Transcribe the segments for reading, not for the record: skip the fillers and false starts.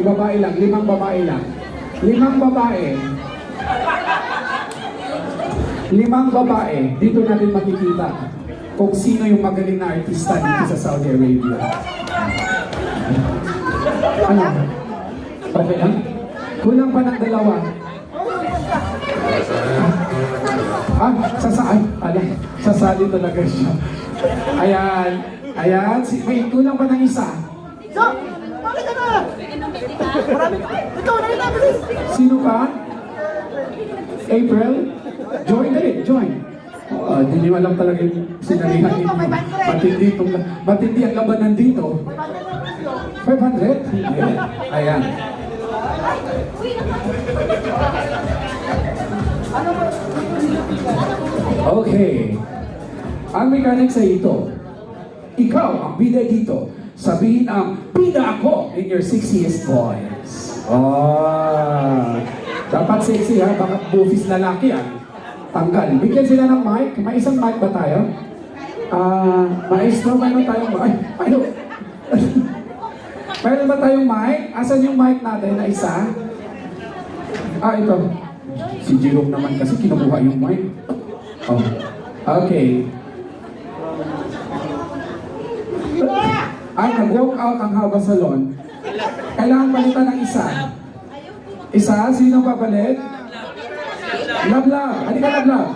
babae lang. 5 babae lang. 5 babae. 5 babae. Dito natin makikita kung sino yung magaling na artista dito sa Saudi Arabia. Ano? Okay lang? Kulang pa ng 2. Sasali talaga siya. Ayan. Ayan. Wait, kulang pa ng 1. Sino pa? April? Join dali, join. Hindi nyo alam talaga yung sinalihan ninyo. Matindi ang labanan dito. 500? Hindi. Ayan. Okay. Ang mechanics ay ito. Ikaw ang bida dito. Sabihin ang bida ako in your sexiest voice. Dapat sexy ha, baka bufis lalaki yan. Tanggal. Bigyan sila ng mic. May isang mic ba tayo? Maestro, mayroon tayong mic. Ano? Mayroon ba tayong mic? Asan yung mic natin na isa? Ito. Si Jerome naman kasi kinukuha yung mic. Oh. Okay. Ay, nag-walk out ang Haba Salon. Kailangan palitan ng isa. Isa? Sino papalit? Lablab. Ano ka Lablab?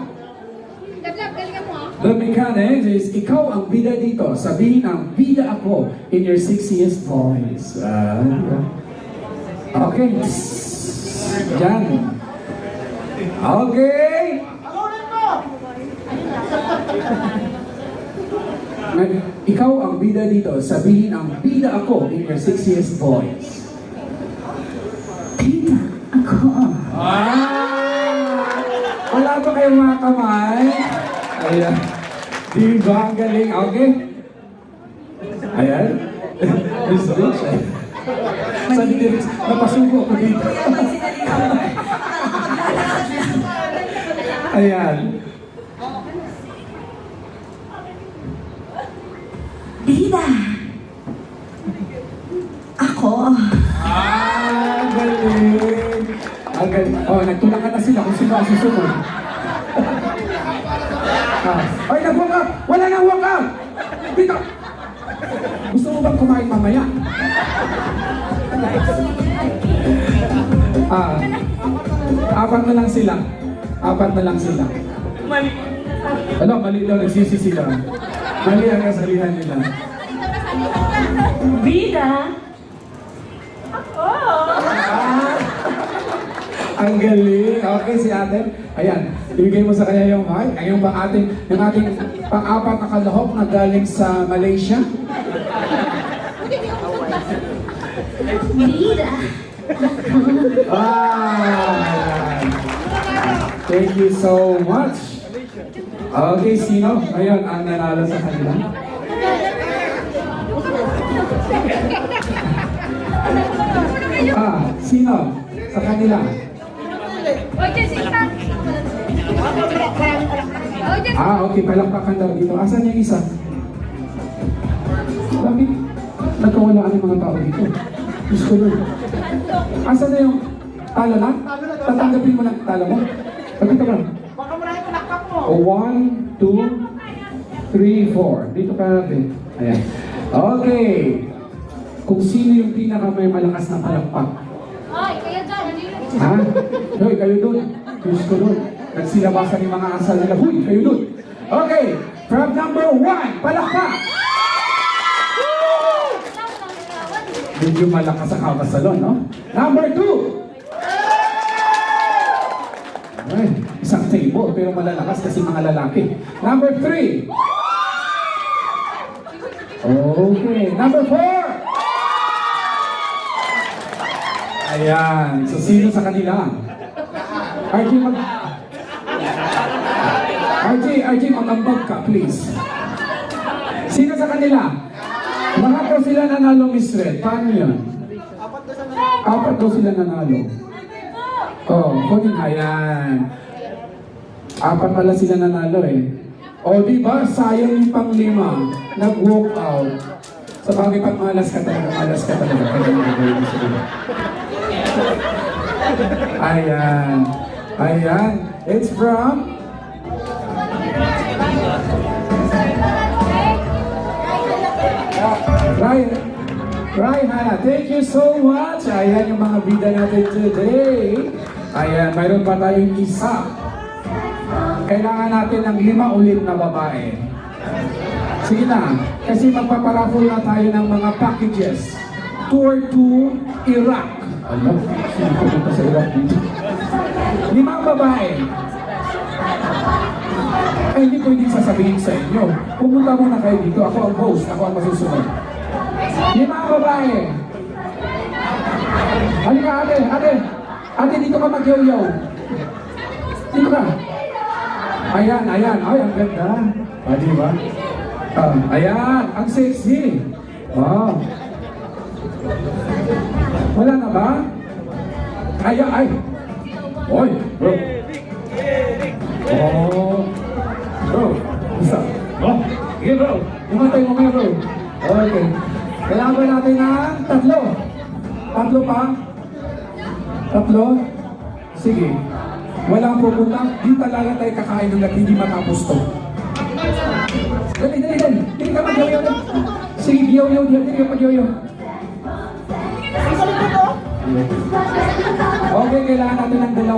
Lablab, galingan mo The mechanics is, ikaw ang bida dito. Sabihin ang bida ako in your sexiest voice. Okay. Diyan. Okay. Ikaw ang bida dito. Sabihin ang bida ako in your sexiest voice. Bida ako. Wala ba kayong mga kamay? Ayan. Diba? Ang galing. Okay. Ayan. Miss Rich. Sa lyrics, napasuko ko dito. Ayan. Bida! Ako! Galing! Ang galing. Nagtulak na sila kung sino ang susunod. Ay, nag-walk up! Wala nang walk up! Dito! Gusto mo bang kumain mamaya? Apat na lang sila. Mali. Mali daw, nagsisi sila. Mali ang kasalihan nila. Bida! Ang galing. Okay, si ate. Ayan, ibigay mo sa kanya yung mic. Yung ating pang-apat na kalahok na galing sa Malaysia. Bida! Thank you so much. Okay, sino? Ngayon, ang nanalo sa kanila. Sino? Sa kanila. Okay, palakpakan daw dito. Asan yung isa? Bakit? Nagkawalaan yung mga tao dito. Gusto nyo. Asan na yung talo na? Tatanggapin mo na talo mo. Pagkita ka. Baka mo na yung palakpak mo. 1, 2, 3, 4. Dito ka natin. Ayan. Okay. Kung sino yung pinaka may malakas na palakpak. Ay, kaya dyan. Ha? Hoy, kayo dun. Gusto dun. Nagsilabasan yung mga asal nila. Huy, kayo dun. Okay. From number 1, palakpak. Medyo malakas ang Haba Salon, no? Number 2. Ay, isang table, pero malalakas kasi mga lalaki. Number 3. Okay. Number 4. Ayan. So, sino sa kanila? RJ, mag-ambag ka, please. Sino sa kanila? Lahat daw sila nanalo, Miss Red. Paano yun? 4 daw sila nanalo. Kunin. Ayan. 4 pala sila nanalo eh. Di ba? Sayang yung pang-5. Nag-walk out. So, Sa bagay pag malas ka talaga. Kaya mo gagawin mo siguro. Ayan. It's from... Hannah, thank you so much. Ayan yung mga bida natin today. Ayan, mayroon pa tayong isa. Kailangan natin ng 5 ulit na babae. Sige na, kasi magpaparaffle na tayo ng mga packages. Tour to Iraq. Alam, sino pupunta sa Iraq dito? 5 babae. Ay, hindi ko hindi sasabihin sa inyo. Pumunta muna kayo dito. Ako ang host. Ako ang masusunod. 5 babae. Halika, ate. Ate, dito ka mag-yaw-yaw. Dito ka. Ayan. Ay, ang ganda. Diba? Ayan, ang sexy. Wow. Wala na ba? Ay. Oy, bro. Bro. Isa. Sige, bro. Umatay mo ngayon, bro. Okay. Kailangan ba natin ng 3? 3 pa? 3? Sige. Walang pupunta. Di talaga tayo kakain ng hindi matapos to. Dali. Hindi ka mag-yaw-yaw. Sige, yaw-yaw. Hindi ka mag-yaw-yaw. Okay, kailangan natin ng 2.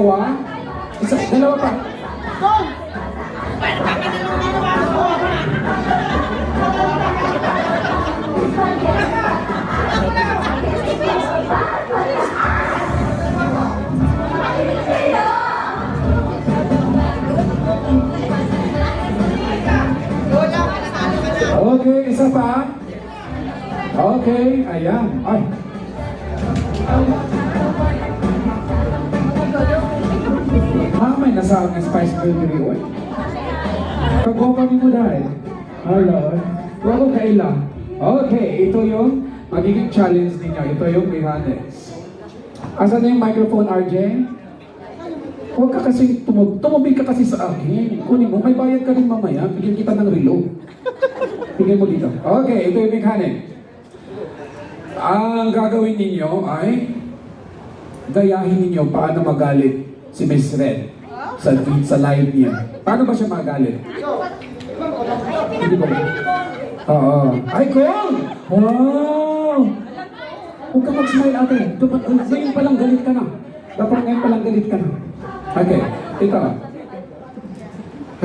2 pa. Okay, isa pa. Okay, ayan. Ay. May nasa ang Spice Girl diri oy. Kagwa kami mo dahil. Hello. Wala kaila. Okay, ito yung magiging challenge ninyo. Ito yung Rihannes. Asan na yung microphone, RJ? Huwag ka kasi tumubig ka kasi sa akin. Kunin mo, may bayad ka rin mamaya. Bigyan kita ng relo. Bigyan mo dito. Okay, ito yung mechanic. Ang gagawin ninyo ay gayahin ninyo paano magalit si Miss Red sa live niya. Paano ba siya magalit? Hindi ba? Oo. Ay, cool! Wow! Huwag ka mag-smile ate. Ngayon palang galit ka na. Dapat ngayon palang galit ka na. Okay, ito.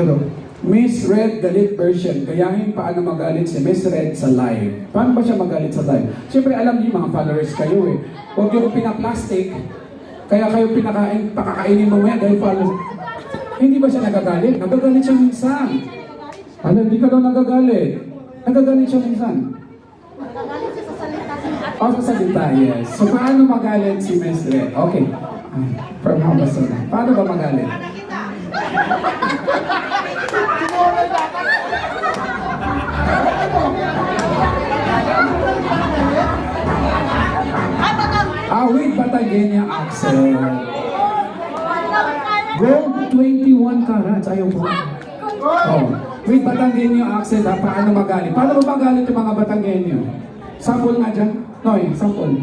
Hello. Miss Red galit version. Gayahin paano magalit si Miss Red sa live. Paano ba siya magalit sa live? Siyempre alam niyo mga followers kayo eh. Huwag niyo pinaplastic. Kaya kayo pakakainin mamaya dahil followers. Hindi ba siya nagagalit? Nagagalit siya minsan. Ano, hindi ka daw nagagalit. Nagagalit siya minsan. Nagagalit siya sa salita. Sa salita, yes. So paano magalit si Miss Red? Okay. From Hamason. Paano ba magalit? With Batagenia accent. Gold 21 carats. Ayaw po. With Batagenia accent, paano magalit? Paano ba magalit yung mga Bataggenyo? Sample nga dyan. Noy, sample.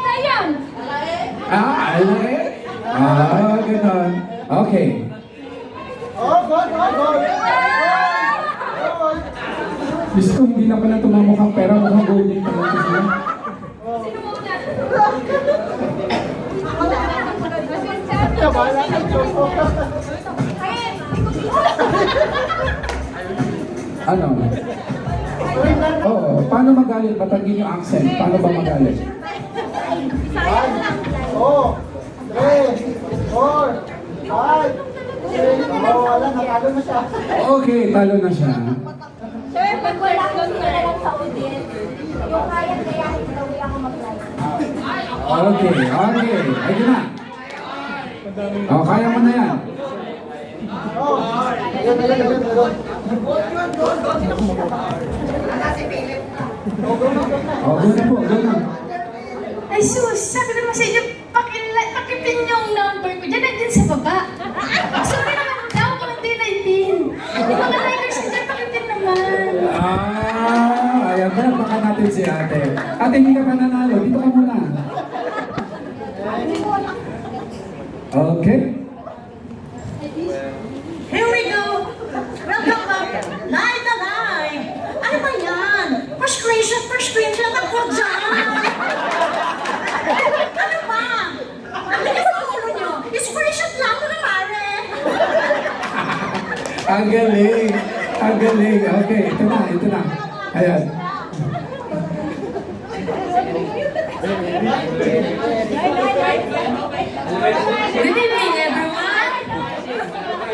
Ayan! Alay? Ganon. Okay. Diyos ko, hindi na pala tumamukhang pera. Mukhang golden pala ito sila. Ano? Oo. Paano magalit? Batagin yung accent. Paano ba magalit? 1, 2, 3, 4, 5, 6. Wala, natalo na siya. Okay, talo na siya. Sir, pag wala akong lang sa audience, yung kaya-kayahin daw ako mag-live. Okay. Ayun na. Kaya mo na yan. Go na. Ay sus, sabi naman sa inyo, pakipin yung number ko. Diyan nandun sa baba. Sorry naman daw kung hindi na-pin. Yung mga likers nandyan, pakipin naman. Ayan na, baka natin si ate. Ate, hindi ka pa nanalo. Dito ka muna. Okay. Here we go! Welcome back! Live na live! Ano ba yan? First screenshot ako dyan! Ano ba? Ang bilis ang ulo nyo! Screenshot lang ko na pare! Ang galing. Ang galing. Okay, ito na, ito na. Ayan. Good evening, everyone!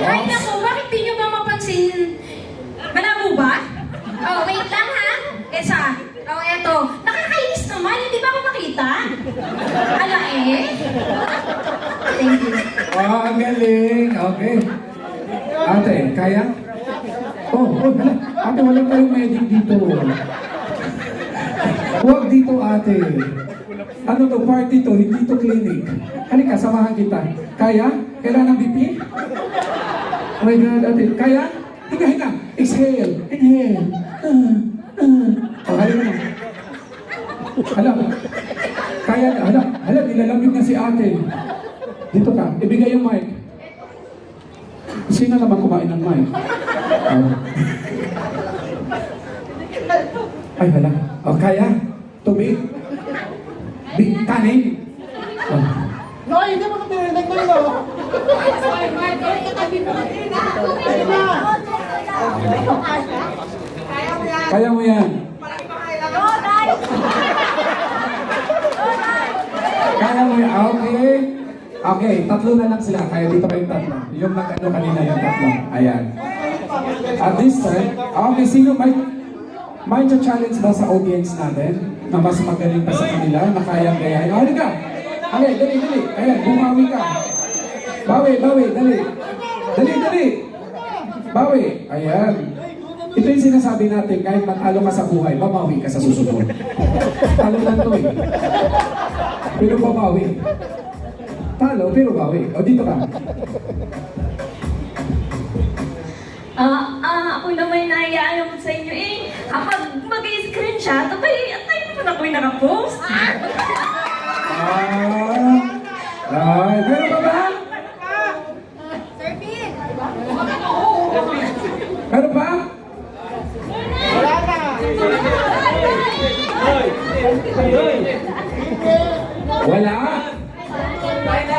Ay, naku, bakit di nyo ba mapansin? Malabo ba? Oh, wait lang ha. Oh, eto. Nakakainis naman, hindi ba ako makita? Ala eh. Thank you. Oh, ang galing. Okay. Ate, kaya? Oh, hala. Ate, wala tayong medic dito. Huwag dito, ate. Ano to, party to, hindi to clinic. Halika, samahan kita. Kaya? Kailangan ng BP? Oh my God, ate. Kaya? Hinga, hinga. Exhale. Inhale. Oh, halika na. Hala. Kaya na. Hala, nilalamig na si ate. Dito ka. Ibigay yung mic. Sino naman kumain ng mic? Oh. Ay, hala. Oh, kaya? Tubig? Kanin? Oh. No, hindi mo kapirinig na no. Kaya mo yan. Kaya mo yan. Okay. Okay, tatlo na lang sila. Kaya dito kayong tatlo. Yung nag-ano kanina yung tatlo. Ayan. At this time, okay, sino may challenge ba sa audience natin na mas magaling pa sa kanila, na kaya gayahin? Halika! Okay, dali. Ayan, bumawi ka. Bawi, dali. Dali. Bawi. Ayan. Ito yung sinasabi natin, kahit matalo ka sa buhay, babawi ka sa susunod. Talo lang to eh. Pero babawi. Talo, pero bawi. O, dito ka. Ako naman naiaalam sa inyo eh. Kapag mag-screenshot, abay, at tayo naman ako'y nakapost. Ay, meron pa ba? Sir Phil! Meron pa? Wala na. Wala?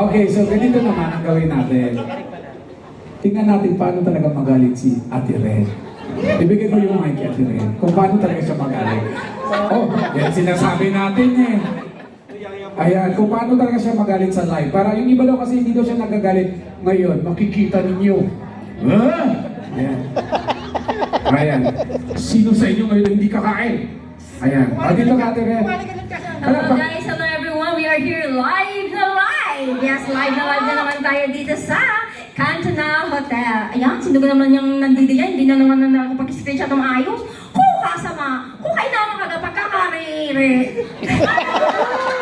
Okay, so ganito naman ang gawin natin. Tingnan natin paano talaga magalit si Ate Red. Ibigay ko yung mic kay Ate Red. Kung paano talaga siya magalit. Oh, yan sinasabi natin eh. Ayan, kung paano talaga siya magalit sa live. Para yung iba daw kasi hindi daw siya nagagalit. Ngayon, makikita ninyo. Ah! Ayan. Ayan. Sino sa inyo ngayon hindi kakain? Ayan. Dito ka, Ate Red. Hello guys, hello everyone. We are here live na live. Yes, live na naman tayo dito sa Cantona Hotel. Ayan, sino ka naman yung nandito yan? Hindi na naman na nakapag-screenshot ng ayos. Kasama. Kaya naman pagkakarere.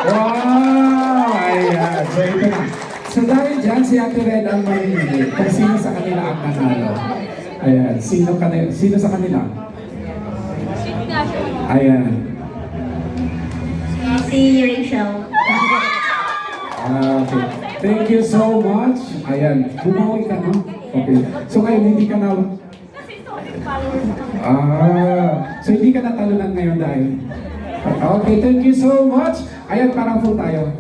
Wow! Ayan. So ito na. So dahil dyan, si Ate Red ang mamimili kung sino sa kanila ang nanalo. Ayan. Sino sa kanila? Ayan. Si Rachel. Okay. Thank you so much. Ayan. Bumawi ka, no? Okay. So ngayon, hindi ka na... so hindi ka natalunan ngayon dahil... Okay, thank you so much. Ayan, parang full tayo.